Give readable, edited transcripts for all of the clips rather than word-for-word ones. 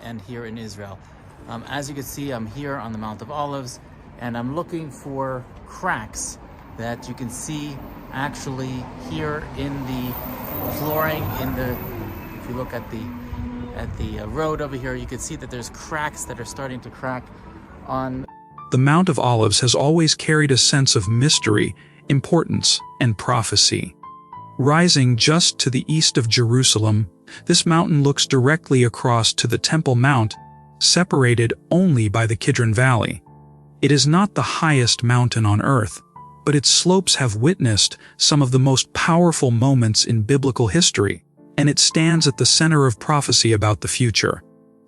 and here in Israel. As you can see, I'm here on the Mount of Olives, and I'm looking for cracks that you can see actually here in the flooring. If you look at the road over here, you can see that there's cracks that are starting to crack on. The Mount of Olives has always carried a sense of mystery, importance, and prophecy. Rising just to the east of Jerusalem, this mountain looks directly across to the Temple Mount, separated only by the Kidron Valley. It is not the highest mountain on earth, but its slopes have witnessed some of the most powerful moments in biblical history, and it stands at the center of prophecy about the future.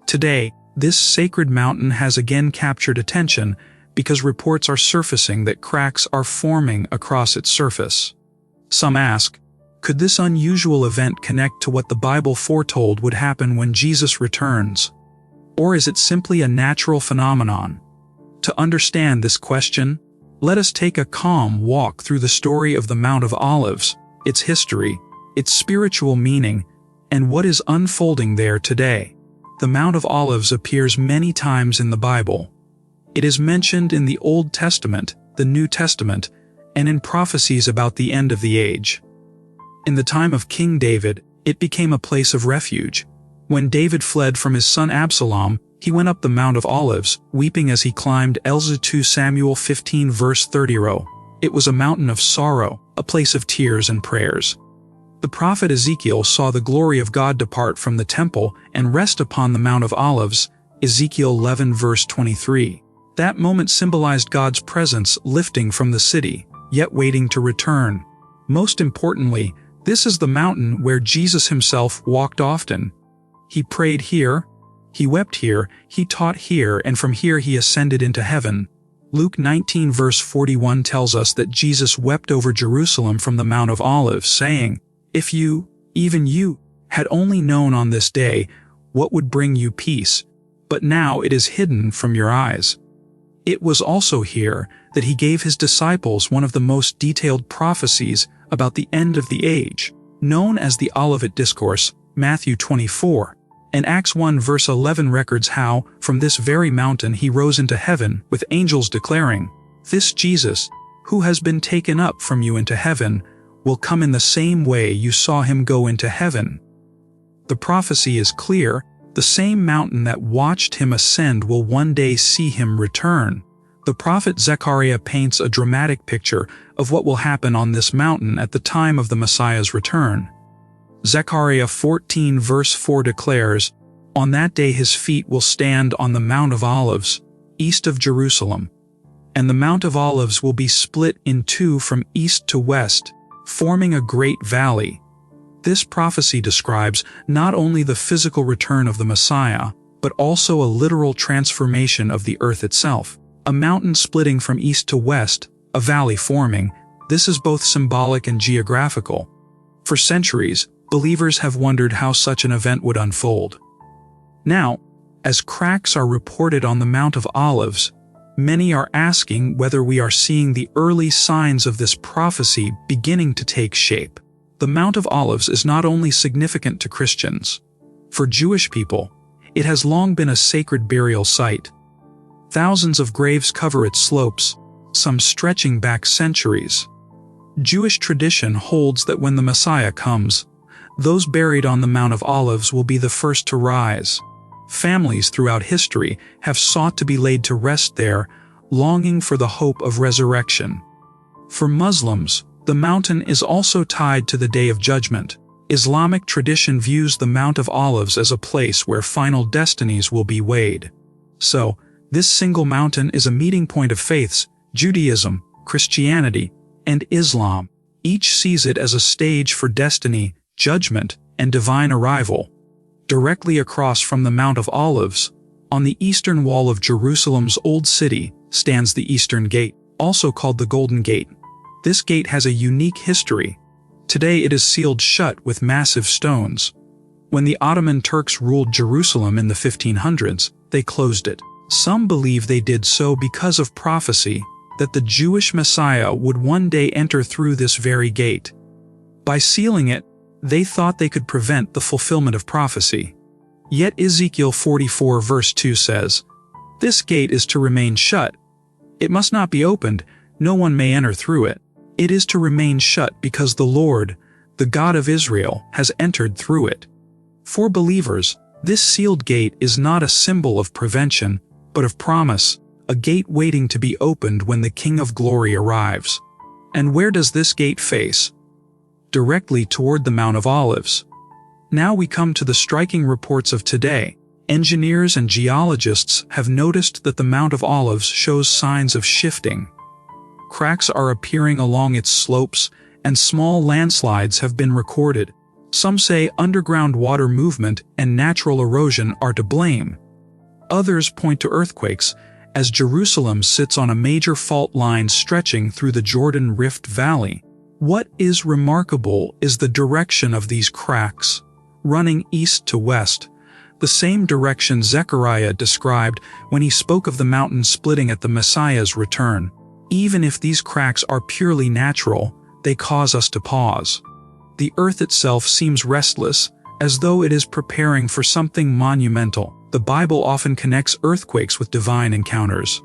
Today, this sacred mountain has again captured attention because reports are surfacing that cracks are forming across its surface. Some ask, could this unusual event connect to what the Bible foretold would happen when Jesus returns? Or is it simply a natural phenomenon? To understand this question, let us take a calm walk through the story of the Mount of Olives, its history, its spiritual meaning, and what is unfolding there today. The Mount of Olives appears many times in the Bible. It is mentioned in the Old Testament, the New Testament, and in prophecies about the end of the age. In the time of King David, it became a place of refuge. When David fled from his son Absalom, he went up the Mount of Olives, weeping as he climbed. 2 Samuel 15 verse 30. It was a mountain of sorrow, a place of tears and prayers. The prophet Ezekiel saw the glory of God depart from the temple and rest upon the Mount of Olives, Ezekiel 11 verse 23. That moment symbolized God's presence lifting from the city, yet waiting to return. Most importantly, this is the mountain where Jesus himself walked often. He prayed here, he wept here, he taught here, and from here he ascended into heaven. Luke 19 verse 41 tells us that Jesus wept over Jerusalem from the Mount of Olives, saying, "If you, even you, had only known on this day what would bring you peace, but now it is hidden from your eyes." It was also here that he gave his disciples one of the most detailed prophecies about the end of the age, known as the Olivet Discourse, Matthew 24. And Acts 1 verse 11 records how, from this very mountain he rose into heaven, with angels declaring, "This Jesus, who has been taken up from you into heaven, will come in the same way you saw him go into heaven." The prophecy is clear. The same mountain that watched him ascend will one day see him return. The prophet Zechariah paints a dramatic picture of what will happen on this mountain at the time of the Messiah's return. Zechariah 14 verse 4 declares, "On that day his feet will stand on the Mount of Olives, east of Jerusalem, and the Mount of Olives will be split in two from east to west, forming a great valley." This prophecy describes not only the physical return of the Messiah, but also a literal transformation of the earth itself. A mountain splitting from east to west, a valley forming, this is both symbolic and geographical. For centuries, believers have wondered how such an event would unfold. Now, as cracks are reported on the Mount of Olives, many are asking whether we are seeing the early signs of this prophecy beginning to take shape. The Mount of Olives is not only significant to Christians. For Jewish people, it has long been a sacred burial site. Thousands of graves cover its slopes, some stretching back centuries. Jewish tradition holds that when the Messiah comes, those buried on the Mount of Olives will be the first to rise. Families throughout history have sought to be laid to rest there, longing for the hope of resurrection. For Muslims, the mountain is also tied to the Day of Judgment. Islamic tradition views the Mount of Olives as a place where final destinies will be weighed. So, this single mountain is a meeting point of faiths, Judaism, Christianity, and Islam. Each sees it as a stage for destiny, judgment, and divine arrival. Directly across from the Mount of Olives, on the eastern wall of Jerusalem's Old City, stands the Eastern Gate, also called the Golden Gate. This gate has a unique history. Today it is sealed shut with massive stones. When the Ottoman Turks ruled Jerusalem in the 1500s, they closed it. Some believe they did so because of prophecy that the Jewish Messiah would one day enter through this very gate. By sealing it, they thought they could prevent the fulfillment of prophecy. Yet Ezekiel 44 verse 2 says, "This gate is to remain shut. It must not be opened, no one may enter through it. It is to remain shut because the Lord, the God of Israel, has entered through it." For believers, this sealed gate is not a symbol of prevention, but of promise, a gate waiting to be opened when the King of Glory arrives. And where does this gate face? Directly toward the Mount of Olives. Now we come to the striking reports of today. Engineers and geologists have noticed that the Mount of Olives shows signs of shifting. Cracks are appearing along its slopes, and small landslides have been recorded. Some say underground water movement and natural erosion are to blame. Others point to earthquakes, as Jerusalem sits on a major fault line stretching through the Jordan Rift Valley. What is remarkable is the direction of these cracks, running east to west, the same direction Zechariah described when he spoke of the mountain splitting at the Messiah's return. Even if these cracks are purely natural, they cause us to pause. The earth itself seems restless, as though it is preparing for something monumental. The Bible often connects earthquakes with divine encounters.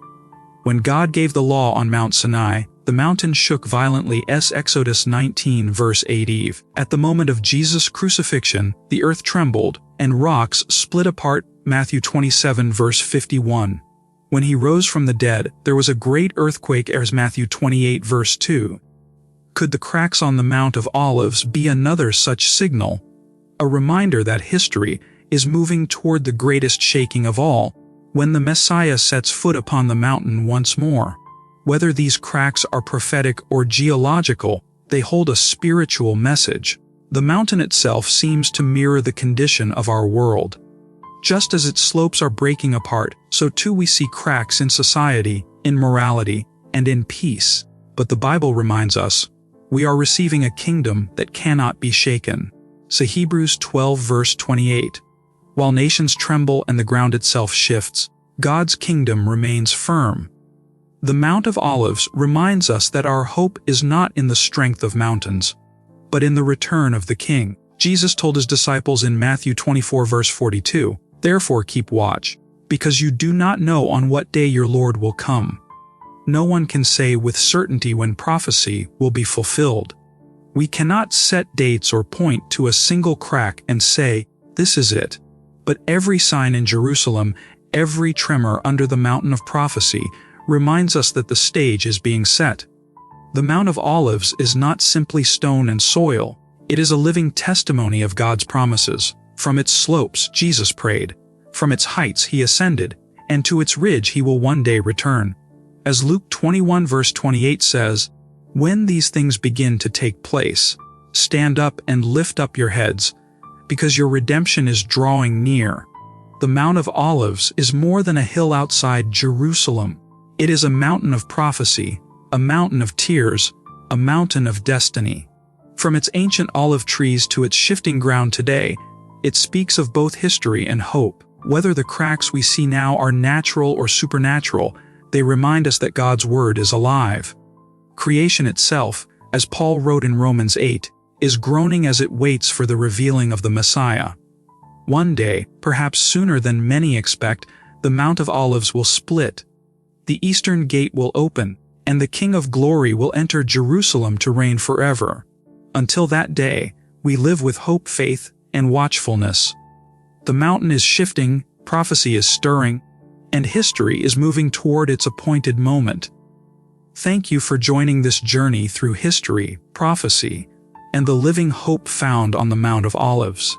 When God gave the law on Mount Sinai, the mountain shook violently. Exodus 19 verse 8 Eve. At the moment of Jesus' crucifixion, the earth trembled, and rocks split apart. Matthew 27 verse 51. When he rose from the dead, there was a great earthquake. As Matthew 28 verse 2. Could the cracks on the Mount of Olives be another such signal? A reminder that history is moving toward the greatest shaking of all, when the Messiah sets foot upon the mountain once more. Whether these cracks are prophetic or geological, they hold a spiritual message. The mountain itself seems to mirror the condition of our world. Just as its slopes are breaking apart, so too we see cracks in society, in morality, and in peace. But the Bible reminds us, we are receiving a kingdom that cannot be shaken. See Hebrews 12 verse 28. While nations tremble and the ground itself shifts, God's kingdom remains firm. The Mount of Olives reminds us that our hope is not in the strength of mountains, but in the return of the King. Jesus told his disciples in Matthew 24 verse 42, "Therefore keep watch, because you do not know on what day your Lord will come." No one can say with certainty when prophecy will be fulfilled. We cannot set dates or point to a single crack and say, "This is it." But every sign in Jerusalem, every tremor under the mountain of prophecy, reminds us that the stage is being set. The Mount of Olives is not simply stone and soil. It is a living testimony of God's promises. From its slopes, Jesus prayed. From its heights, he ascended. And to its ridge, he will one day return. As Luke 21 verse 28 says, "When these things begin to take place, stand up and lift up your heads, because your redemption is drawing near." The Mount of Olives is more than a hill outside Jerusalem. It is a mountain of prophecy, a mountain of tears, a mountain of destiny. From its ancient olive trees to its shifting ground today, it speaks of both history and hope. Whether the cracks we see now are natural or supernatural, they remind us that God's word is alive. Creation itself, as Paul wrote in Romans 8, is groaning as it waits for the revealing of the Messiah. One day, perhaps sooner than many expect, the Mount of Olives will split. The eastern gate will open, and the King of Glory will enter Jerusalem to reign forever. Until that day, we live with hope, faith, and watchfulness. The mountain is shifting, prophecy is stirring, and history is moving toward its appointed moment. Thank you for joining this journey through history, prophecy, and the living hope found on the Mount of Olives.